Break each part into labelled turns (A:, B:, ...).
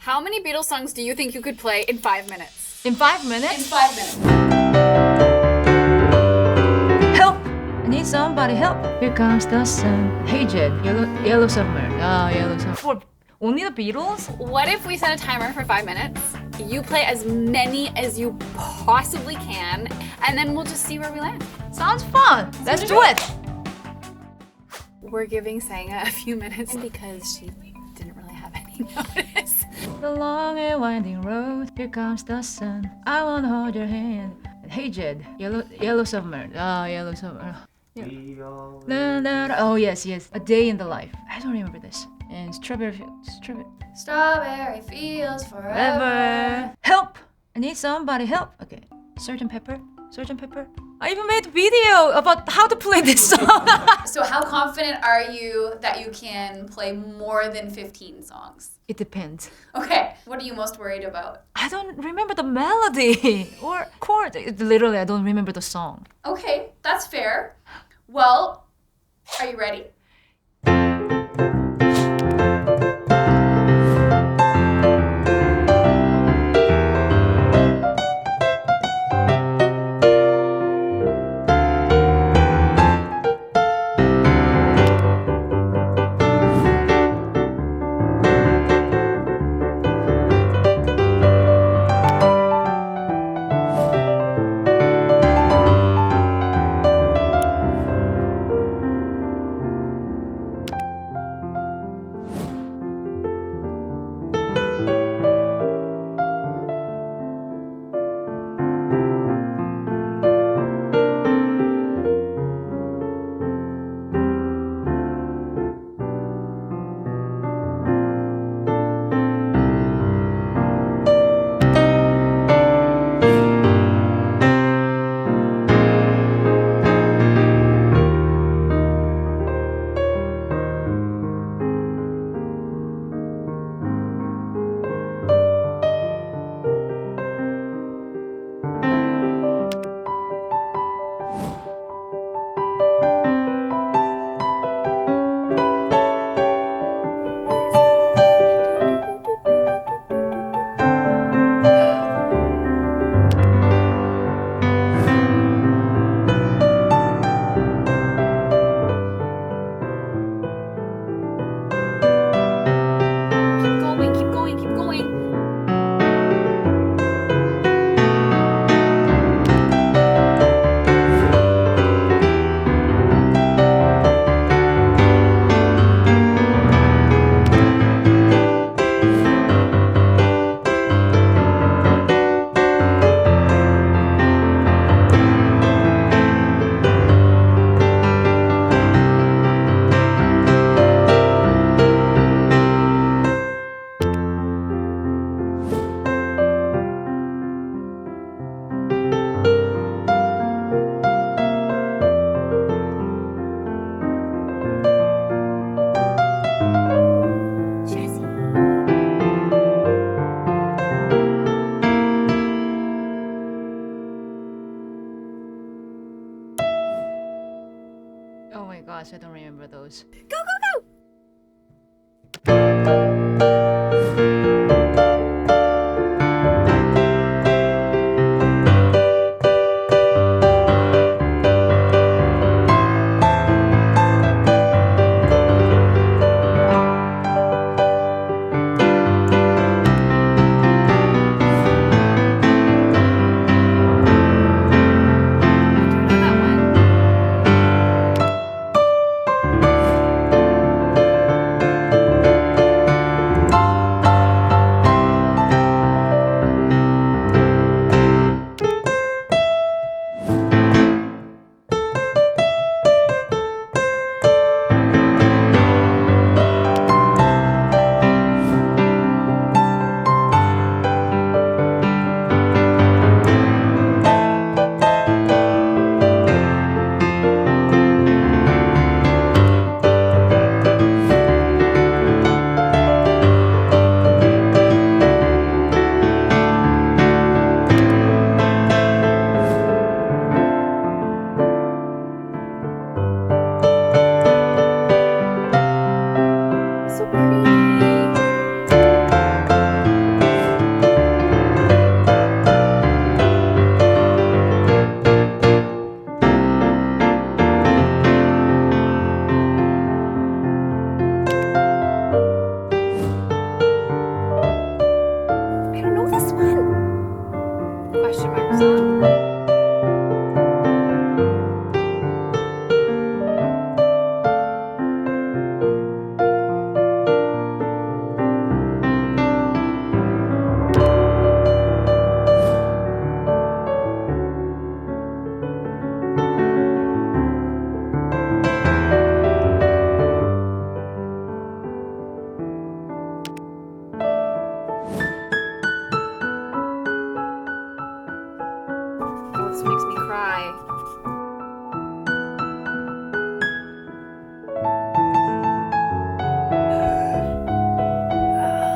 A: How many Beatles songs do you think you could play in 5 minutes?
B: In 5 minutes?
A: In 5 minutes.
B: Help! I need somebody help. Here comes the sun. Hey Jude, yellow submarine. Yellow submarine. For only the Beatles?
A: What if we set a timer for 5 minutes? You play as many as you possibly can, and then we'll just see where we land.
B: Sounds fun. Let's do it.
A: We're giving Sangah a few minutes because she didn't really have any notice.
B: The long and winding road. Here comes the sun. I wanna hold your hand. Hey Jude, yellow submarine. Yellow submarine. Oh yes. A day in the life. I don't remember this. And strawberry fields.
A: Strawberry fields forever.
B: Ever. Help! I need somebody help. Okay. Salt and pepper. I even made a video about how to play this song.
A: So how confident are you that you can play more than 15 songs?
B: It depends.
A: Okay, what are you most worried about?
B: I don't remember the melody or chord. Literally, I don't remember the song.
A: Okay, that's fair. Well, are you ready? Keep going.
B: Oh my gosh, I don't remember those.
A: Go! question mark song. Oh, this makes me cry.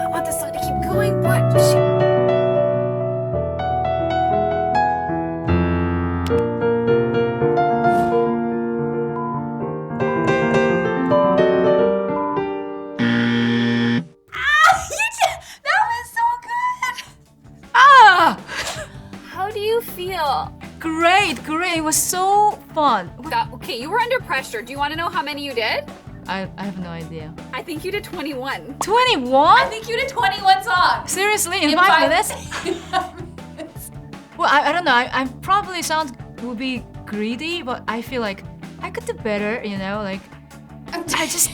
A: I want this song to keep going, but that was so good.
B: Ah!
A: How do you feel?
B: Great. It was so fun.
A: Okay, you were under pressure. Do you want to know how many you did?
B: I have no idea.
A: I think you did 21.
B: 21?
A: I think you did 21 songs.
B: Seriously, in
A: In
B: 5
A: 5
B: minutes? Well, I don't know. I probably would be greedy, but I feel like I could do better, you know? Like, I just.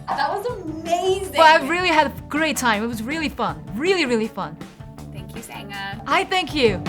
A: That was amazing.
B: But I really had a great time. It was really fun. Really, really fun.
A: Thank you, Sangah.
B: I thank you.